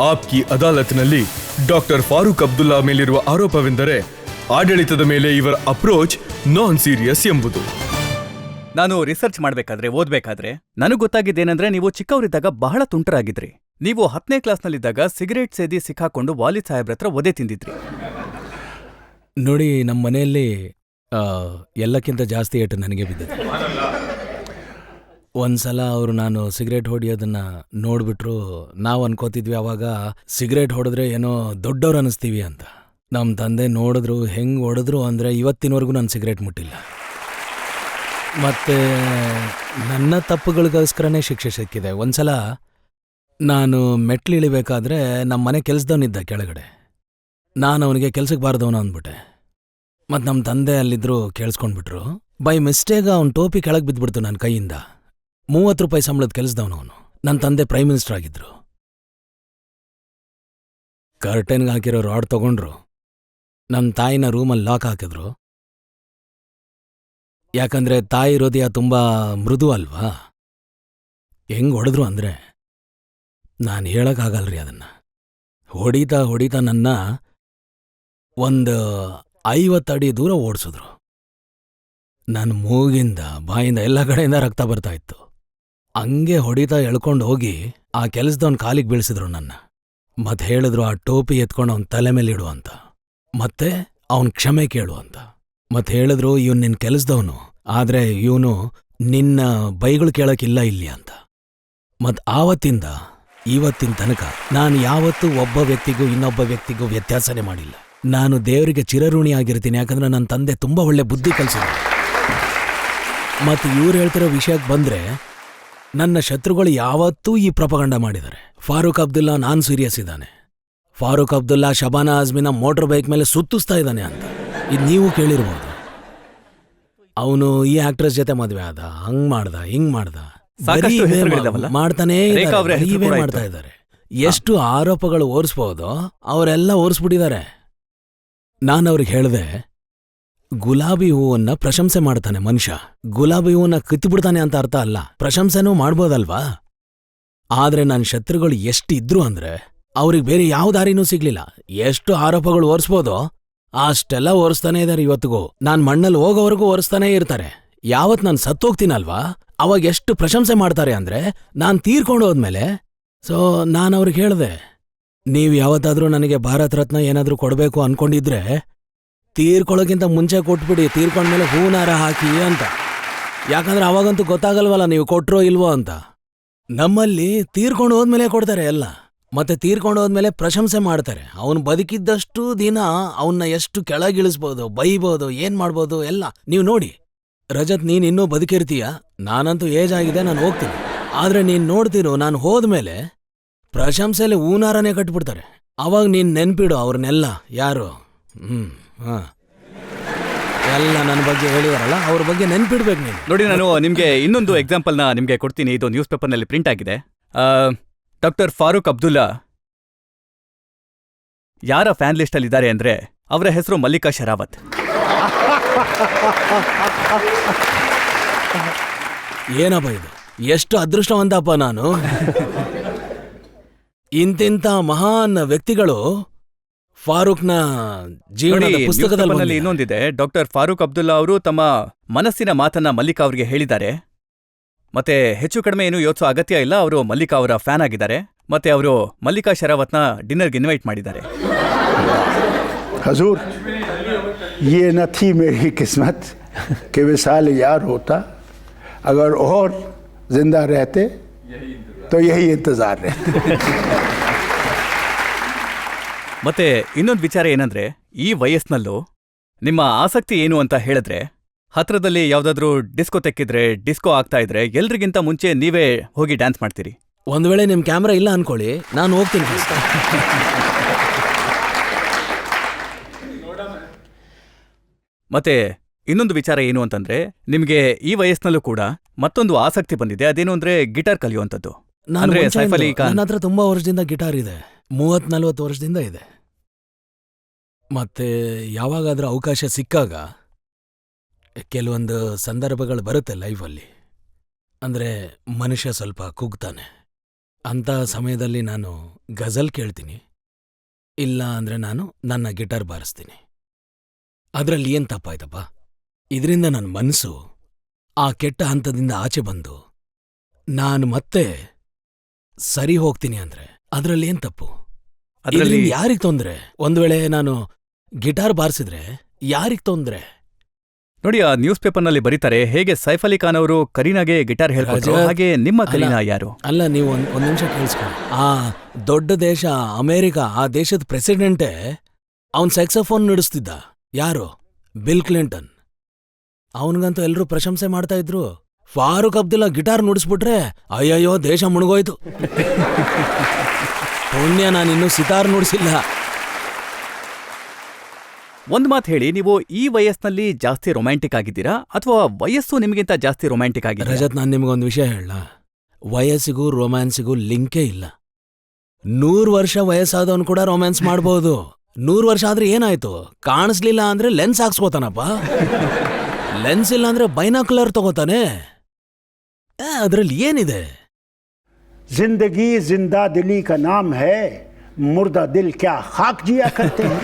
Aapki ಅದಾಲತ್ನಲ್ಲಿ doctor Farooq Abdullah ಮೇಲಿರುವ ಆರೋಪವೆಂದರೆ ಆಡಳಿತದ ಮೇಲೆ ಇವರ ಅಪ್ರೋಚ್ ನಾನ್ ಸೀರಿಯಸ್ ಎಂಬುದು. ನಾನು ರಿಸರ್ಚ್ ಓದ್ಬೇಕಾದ್ರೆ ನನಗೆ ಗೊತ್ತಾಗಿದ್ದೇನೆಂದ್ರೆ ನೀವು ಚಿಕ್ಕವರಿದ್ದಾಗ ಬಹಳ ತುಂಟರಾಗಿದ್ರಿ. ನೀವು 10ನೇ ಕ್ಲಾಸ್ನಲ್ಲಿದ್ದಾಗ ಸಿಗರೇಟ್ ಸೇದಿ ಸಿಕ್ಕಾಕೊಂಡು ವಾಲಿದ್ ಸಾಹೇಬ್ರ ಹತ್ರ ಒದೆ ತಿಂದಿದ್ರಿ. ನೋಡಿ, ನಮ್ಮ ಮನೆಯಲ್ಲಿ ಎಲ್ಲಕ್ಕಿಂತ ಜಾಸ್ತಿ ಏಟು ನನಗೆ ಬಿದ್ದಿದೆ. ಒಂದ್ಸಲ ಅವರು ನಾನು ಸಿಗರೇಟ್ ಹೊಡಿಯೋದನ್ನ ನೋಡ್ಬಿಟ್ರು. ನಾವು ಅನ್ಕೋತಿದ್ವಿ ಅವಾಗ ಸಿಗರೇಟ್ ಹೊಡೆದ್ರೆ ಏನೋ ದೊಡ್ಡವ್ರು ಅನ್ನಿಸ್ತೀವಿ ಅಂತ. ನಮ್ಮ ತಂದೆ ನೋಡಿದ್ರು, ಹೆಂಗೆ ಹೊಡೆದ್ರು ಅಂದರೆ ಇವತ್ತಿನವರೆಗೂ ನಾನು ಸಿಗರೇಟ್ ಮುಟ್ಟಿಲ್ಲ. ಮತ್ತು ನನ್ನ ತಪ್ಪುಗಳಿಗೋಸ್ಕರನೇ ಶಿಕ್ಷೆ ಸಿಕ್ಕಿದೆ. ಒಂದ್ಸಲ ನಾನು ಮೆಟ್ಲಿಳಿಬೇಕಾದ್ರೆ ನಮ್ಮ ಮನೆ ಕೆಲಸದವನಿದ್ದ ಕೆಳಗಡೆ. ನಾನು ಅವನಿಗೆ ಕೆಲ್ಸಕ್ಕೆ ಬಾರ್ದವನು ಅಂದ್ಬಿಟ್ಟೆ. ಮತ್ತು ನಮ್ಮ ತಂದೆ ಅಲ್ಲಿದ್ದರು, ಕೇಳಿಸ್ಕೊಂಡ್ಬಿಟ್ರು. ಬೈ ಮಿಸ್ಟೇಕ್ ಅವ್ನ ಟೋಪಿ ಕೆಳಗೆ ಬಿದ್ದುಬಿಡ್ತು ನನ್ನ ಕೈಯಿಂದ. 30 ರೂಪಾಯಿ ಸಂಬಳದ ಕೆಲಸದವನು ಅವನು. ನನ್ನ ತಂದೆ ಪ್ರೈಮ್ ಮಿನಿಸ್ಟರ್ ಆಗಿದ್ರು. ಕರ್ಟನ್ಗೆ ಹಾಕಿರೋ ರಾಡ್ ತಗೊಂಡ್ರು. ನನ್ನ ತಾಯಿನ ರೂಮಲ್ಲಿ ಲಾಕ್ ಹಾಕಿದ್ರು. ಯಾಕಂದ್ರೆ ತಾಯಿ ಹೃದಯ ತುಂಬ ಮೃದು ಅಲ್ವಾ. ಹೆಂಗ್ ಹೊಡೆದ್ರು ಅಂದರೆ ನಾನು ಹೇಳಕ್ಕಾಗಲ್ರಿ ಅದನ್ನ. ಹೊಡಿತಾ ಹೊಡಿತಾ ನನ್ನ ಒಂದು 50 ಅಡಿ ದೂರ ಓಡಿಸಿದ್ರು. ನನ್ನ ಮೂಗಿಂದ ಬಾಯಿಂದ ಎಲ್ಲ ಕಡೆಯಿಂದ ರಕ್ತ ಬರ್ತಾ ಇತ್ತು. ಹಂಗೆ ಹೊಡಿತಾ ಎಳ್ಕೊಂಡು ಹೋಗಿ ಆ ಕೆಲಸದವನ್ ಕಾಲಿಗೆ ಬೀಳಿಸಿದ್ರು ನನ್ನ. ಮತ್ತೆ ಹೇಳಿದ್ರು ಆ ಟೋಪಿ ಎತ್ಕೊಂಡು ಅವನ ತಲೆ ಮೇಲಿಡು ಅಂತ, ಮತ್ತೆ ಅವನ್ ಕ್ಷಮೆ ಕೇಳು ಅಂತ. ಮತ್ತೆ ಹೇಳಿದ್ರು ಇವನ್ ನಿನ್ ಕೆಲಸದವನು, ಆದ್ರೆ ಇವನು ನಿನ್ನ ಬೈಗಳು ಕೇಳಕ್ಕಿಲ್ಲ ಇಲ್ಲಿ ಅಂತ. ಮತ್ ಆವತ್ತಿಂದ ಇವತ್ತಿನ ತನಕ ನಾನು ಯಾವತ್ತೂ ಒಬ್ಬ ವ್ಯಕ್ತಿಗೂ ಇನ್ನೊಬ್ಬ ವ್ಯಕ್ತಿಗೂ ವ್ಯತ್ಯಾಸನೇ ಮಾಡಿಲ್ಲ. ನಾನು ದೇವರಿಗೆ ಚಿರಋಣಿ ಆಗಿರ್ತೀನಿ, ಯಾಕಂದ್ರೆ ನನ್ನ ತಂದೆ ತುಂಬಾ ಒಳ್ಳೆ ಬುದ್ಧಿ ಕಲಿಸಿದ್ರು. ಮತ್ತು ಇವ್ರು ಹೇಳ್ತಿರೋ ವಿಷಯಕ್ಕೆ ಬಂದ್ರೆ, ನನ್ನ ಶತ್ರುಗಳು ಯಾವತ್ತೂ ಈ ಪ್ರಪಗಂಡ ಮಾಡಿದ್ದಾರೆ. ಫಾರೂಕ್ ಅಬ್ದುಲ್ಲಾ ನಾನ್ ಸೀರಿಯಸ್ ಇದ್ದಾನೆ, ಫಾರೂಕ್ ಅಬ್ದುಲ್ಲಾ ಶಬಾನಾ ಆಜ್ಮಿನ ಮೋಟರ್ ಬೈಕ್ ಮೇಲೆ ಸುತ್ತಿಸ್ತಾ ಇದ್ದಾನೆ ಅಂತ. ಇದು ನೀವು ಕೇಳಿರ್ಬೋದು. ಅವನು ಈ ಆಕ್ಟ್ರೆಸ್ ಜೊತೆ ಮದುವೆ ಆದ, ಹಂಗ್ ಮಾಡ್ದ, ಹಿಂಗ್ ಮಾಡ್ದ, ಮಾಡ್ತಾನೇ ಮಾಡ್ತಾ ಇದ್ದಾರೆ. ಎಷ್ಟು ಆರೋಪಗಳು ಓರಿಸ್ಬೋದೋ ಅವರೆಲ್ಲ ಓರಿಸ್ಬಿಟ್ಟಿದ್ದಾರೆ. ನಾನವ್ರಿಗೆ ಹೇಳ್ದೆ, ಗುಲಾಬಿ ಹೂವನ್ನ ಪ್ರಶಂಸೆ ಮಾಡ್ತಾನೆ ಮನುಷ್ಯ, ಗುಲಾಬಿ ಹೂವನ್ನ ಕಿತ್ತುಬಿಡ್ತಾನೆ ಅಂತ ಅರ್ಥ ಅಲ್ಲ. ಪ್ರಶಂಸೆನೂ ಮಾಡ್ಬೋದಲ್ವಾ? ಆದ್ರೆ ನನ್ನ ಶತ್ರುಗಳು ಎಷ್ಟಿದ್ರು ಅಂದ್ರೆ ಅವ್ರಿಗೆ ಬೇರೆ ಯಾವ ದಾರಿನೂ ಸಿಗ್ಲಿಲ್ಲ. ಎಷ್ಟು ಆರೋಪಗಳು ಓರಿಸ್ಬೋದೋ ಅಷ್ಟೆಲ್ಲ ಓರಿಸ್ತಾನೆ ಇದ್ದಾರೆ ಇವತ್ತಿಗೂ. ನಾನ್ ಮಣ್ಣಲ್ಲಿ ಹೋಗೋವರೆಗೂ ಓರಿಸ್ತಾನೇ ಇರ್ತಾರೆ. ಯಾವತ್ ನಾನು ಸತ್ತೋಗ್ತೀನಲ್ವಾ ಅವಾಗ ಎಷ್ಟು ಪ್ರಶಂಸೆ ಮಾಡ್ತಾರೆ ಅಂದ್ರೆ ನಾನ್ ತೀರ್ಕೊಂಡು ಹೋದ್ಮೇಲೆ. ಸೊ ನಾನವ್ರಿಗೆ ಹೇಳ್ದೆ, ನೀವ್ ಯಾವತ್ತಾದ್ರೂ ನನಗೆ ಭಾರತ ರತ್ನ ಏನಾದ್ರೂ ಕೊಡ್ಬೇಕು ಅನ್ಕೊಂಡಿದ್ರೆ ತೀರ್ಕೊಳ್ಳೋಕ್ಕಿಂತ ಮುಂಚೆ ಕೊಟ್ಬಿಡಿ, ತೀರ್ಕೊಂಡ್ಮೇಲೆ ಹೂನಾರ ಹಾಕಿ ಅಂತ. ಯಾಕಂದ್ರೆ ಅವಾಗಂತೂ ಗೊತ್ತಾಗಲ್ವಲ್ಲ ನೀವು ಕೊಟ್ರೋ ಇಲ್ವೋ ಅಂತ. ನಮ್ಮಲ್ಲಿ ತೀರ್ಕೊಂಡು ಹೋದ್ಮೇಲೆ ಕೊಡ್ತಾರೆ ಎಲ್ಲ, ಮತ್ತೆ ತೀರ್ಕೊಂಡು ಹೋದ್ಮೇಲೆ ಪ್ರಶಂಸೆ ಮಾಡ್ತಾರೆ. ಅವನು ಬದುಕಿದ್ದಷ್ಟು ದಿನ ಅವನ್ನ ಎಷ್ಟು ಕೆಳಗಿಳಿಸ್ಬೋದು, ಬೈಬೋದು, ಏನ್ ಮಾಡ್ಬೋದು ಎಲ್ಲ ನೀವು ನೋಡಿ. ರಜತ್, ನೀನ್ ಇನ್ನೂ ಬದುಕಿರ್ತೀಯ, ನಾನಂತೂ ಏಜ್ ಆಗಿದೆ, ನಾನು ಹೋಗ್ತೀನಿ. ಆದ್ರೆ ನೀನ್ ನೋಡ್ತಿರೋ, ನಾನು ಹೋದ್ಮೇಲೆ ಪ್ರಶಂಸೆಲೆ ಹೂನಾರನೇ ಕಟ್ಬಿಡ್ತಾರೆ. ಅವಾಗ ನೀನ್ ನೆನ್ಪಿಡು ಅವ್ರನ್ನೆಲ್ಲ. ಯಾರು ಎಲ್ಲ ನನ್ನ ಬಗ್ಗೆ ಹೇಳಿದಾರಲ್ಲ ಅವ್ರ ಬಗ್ಗೆ ನೆನ್ಪಿಡ್ಬೇಕು ನೀನು. ನೋಡಿ, ನಾನು ನಿಮ್ಗೆ ಇನ್ನೊಂದು ಎಕ್ಸಾಂಪಲ್ನ ನಿಮ್ಗೆ ಕೊಡ್ತೀನಿ. ಇದು ನ್ಯೂಸ್ ಪೇಪರ್ನಲ್ಲಿ ಪ್ರಿಂಟ್ ಆಗಿದೆ. ಡಾಕ್ಟರ್ ಫಾರೂಕ್ ಅಬ್ದುಲ್ಲಾ ಯಾರ ಫ್ಯಾನ್ ಲಿಸ್ಟ್ ಅಲ್ಲಿ ಇದ್ದಾರೆ ಅಂದ್ರೆ ಅವರ ಹೆಸರು ಮಲ್ಲಿಕಾ ಶರಾವತ್. ಏನಪ್ಪ ಇದು, ಎಷ್ಟು ಅದೃಷ್ಟವಂತಪ್ಪ ನಾನು. ಇಂತಿಂತ ಮಹಾನ್ ವ್ಯಕ್ತಿಗಳು ಫಾರೂಕ್ನ ಜೀವನದ ಪುಸ್ತಕದಲ್ಲಿ. ಇನ್ನೊಂದಿದೆ, ಡಾಕ್ಟರ್ ಫಾರೂಕ್ ಅಬ್ದುಲ್ಲಾ ಅವರು ತಮ್ಮ ಮನಸ್ಸಿನ ಮಾತನ್ನ ಮಲ್ಲಿಕಾ ಅವರಿಗೆ ಹೇಳಿದ್ದಾರೆ. ಮತ್ತೆ ಹೆಚ್ಚು ಕಡಿಮೆ ಏನು ಯೋಚಿಸೋ ಅಗತ್ಯ ಇಲ್ಲ, ಅವರು ಮಲ್ಲಿಕಾ ಅವರ ಫ್ಯಾನ್ ಆಗಿದ್ದಾರೆ. ಮತ್ತೆ ಅವರು ಮಲ್ಲಿಕಾ ಶರಾವತ್ನ ಡಿನ್ನರ್ಗೆ ಇನ್ವೈಟ್ ಮಾಡಿದ್ದಾರೆ. ಹಜೂರ್, ये न थी मेरी किस्मत कि विसाल यार होता, अगर और जिंदा रहते तो यही इंतजार रहते. ಮತ್ತೆ ಇನ್ನೊಂದು ವಿಚಾರ ಏನಂದ್ರೆ, ಈ ವಯಸ್ಸಿನಲ್ಲೂ ನಿಮ್ಮ ಆಸಕ್ತಿ ಏನು ಅಂತ ಹೇಳಿದ್ರೆ, ಹತ್ರದಲ್ಲಿ ಯಾವ್ದಾದ್ರೂ ಡಿಸ್ಕೋ ತೆಕ್ಕಿದ್ರೆ, ಡಿಸ್ಕೋ ಆಗ್ತಾ ಇದ್ರೆ ಎಲ್ರಿಗಿಂತ ಮುಂಚೆ ನೀವೇ ಹೋಗಿ ಡ್ಯಾನ್ಸ್ ಮಾಡ್ತೀರಿ. ಒಂದ್ ವೇಳೆ ನಿಮ್ ಕ್ಯಾಮ್ರಾ ಇಲ್ಲ ಅನ್ಕೊಳ್ಳಿ, ನಾನು ಹೋಗ್ತೀನಿ. ಮತ್ತೆ ಇನ್ನೊಂದು ವಿಚಾರ ಏನು ಅಂತಂದ್ರೆ, ನಿಮ್ಗೆ ಈ ವಯಸ್ಸಿನಲ್ಲೂ ಕೂಡ ಮತ್ತೊಂದು ಆಸಕ್ತಿ ಬಂದಿದೆ. ಅದೇನು ಅಂದ್ರೆ ಗಿಟಾರ್ ಕಲಿಯುವಂಥದ್ದು. ನನ್ನ ಹತ್ರ ತುಂಬಾ ವರ್ಷದಿಂದ ಗಿಟಾರ್ ಇದೆ, 30-40 ವರ್ಷದಿಂದ ಇದೆ. ಮತ್ತೆ ಯಾವಾಗಾದ್ರೂ ಅವಕಾಶ ಸಿಕ್ಕಾಗ ಕೆಲವೊಂದು ಸಂದರ್ಭಗಳು ಬರುತ್ತೆ ಲೈಫಲ್ಲಿ. ಅಂದ್ರೆ ಮನುಷ್ಯ ಸ್ವಲ್ಪ ಕುಗ್ತಾನೆ, ಅಂಥ ಸಮಯದಲ್ಲಿ ನಾನು ಗಜಲ್ ಕೇಳ್ತೀನಿ, ಇಲ್ಲ ಅಂದರೆ ನಾನು ನನ್ನ ಗಿಟಾರ್ ಬಾರಿಸ್ತೀನಿ. ಅದರಲ್ಲಿ ಏನು ತಪ್ಪಾಯ್ತಪ್ಪ? ಇದರಿಂದ ನನ್ನ ಮನಸ್ಸು ಆ ಕೆಟ್ಟ ಹಂತದಿಂದ ಆಚೆ ಬಂದು ನಾನು ಮತ್ತೆ ಸರಿ ಹೋಗ್ತೀನಿ ಅಂದರೆ ಅದರಲ್ಲಿ ಏನು ತಪ್ಪು? ಅದರಲ್ಲಿ ಇದರಿಂದ ಯಾರಿಗೆ ತೊಂದರೆ? ಒಂದು ವೇಳೆ ನಾನು ಗಿಟಾರ್ ಬಾರಿಸಿದ್ರೆ ಯಾರಿಗೆ ತೊಂದರೆ? ನೋಡಿ, ಆ ನ್ಯೂಸ್ ಪೇಪರ್ನಲ್ಲಿ ಬರೀತಾರೆ ಹೇಗೆ ಸೈಫ್ ಅಲಿ ಖಾನ್ ಅವರು ಕರೀನಾಗೆ ಗಿಟಾರ್ ಹೇಳ್ಕೊಟ್ರು, ರಜತ್, ಹಾಗೆ ನಿಮ್ಮ ಅಲ್ಲ. ಕರೀನಾ ಯಾರು? ಅಲ್ಲ, ನೀವು ಒಂದು ನಿಮಿಷ ಕೇಳಿಸ್ಕೊಳ್ಳಿ. ಆ ದೊಡ್ಡ ದೇಶ ಅಮೇರಿಕ, ಆ ದೇಶದ ಪ್ರೆಸಿಡೆಂಟೇ ಅವನ್ ಸ್ಯಾಕ್ಸೋಫೋನ್ ನುಡಿಸ್ತಿದ್ದ. ಯಾರು? Bill Clinton. ಅವನಿಗಂತೂ ಎಲ್ಲರೂ ಪ್ರಶಂಸೆ ಮಾಡ್ತಾ ಇದ್ರು. ಫಾರೂಕ್ ಅಬ್ದುಲ್ಲಾ ಗಿಟಾರ್ ನುಡಿಸ್ಬಿಟ್ರೆ ಅಯ್ಯಯ್ಯೋ ದೇಶ ಮುಳುಗೋಯ್ತು. ಪುಣ್ಯ ನಾನಿನ್ನೂ ಸಿತಾರ್ ನುಡಿಸಿಲ್ಲ. ಒಂದ್ ಮಾತು ಹೇಳಿ, ನೀವು ಈ ವಯಸ್ಸಿನಲ್ಲಿ ಜಾಸ್ತಿ ರೊಮ್ಯಾಂಟಿಕ್ ಆಗಿದ್ದೀರಾ ಅಥವಾ ವಯಸ್ಸು ನಿಮಗಿಂತ ಜಾಸ್ತಿ ರೊಮ್ಯಾಂಟಿಕ್ ಆಗಿದ್ದೀರಾ? ರಜತ್, ನಾನು ನಿಮ್ಗೊಂದು ವಿಷಯ ಹೇಳ. ವಯಸ್ಸಿಗೂ ರೊಮ್ಯಾನ್ಸಿಗೂ ಲಿಂಕೇ ಇಲ್ಲ. 100 ವರ್ಷ ವಯಸ್ಸಾದವನು ಕೂಡ ರೊಮ್ಯಾನ್ಸ್ ಮಾಡ್ಬೋದು. 100 ವರ್ಷ ಆದ್ರೆ ಏನಾಯ್ತು? ಕಾಣಿಸ್ಲಿಲ್ಲ ಅಂದ್ರೆ ಲೆನ್ಸ್ ಹಾಕ್ಸ್ಕೋತಾನಪ್ಪ. ಲೆನ್ಸ್ ಇಲ್ಲ ಅಂದ್ರೆ ಬೈನಾಕ್ಯುಲರ್ ತಗೋತಾನೆ. ಅದ್ರಲ್ಲಿ ಏನಿದೆ? जिंदगी जिंदा दिली का नाम है, मुर्दा दिल क्या खाक जिया करते हैं.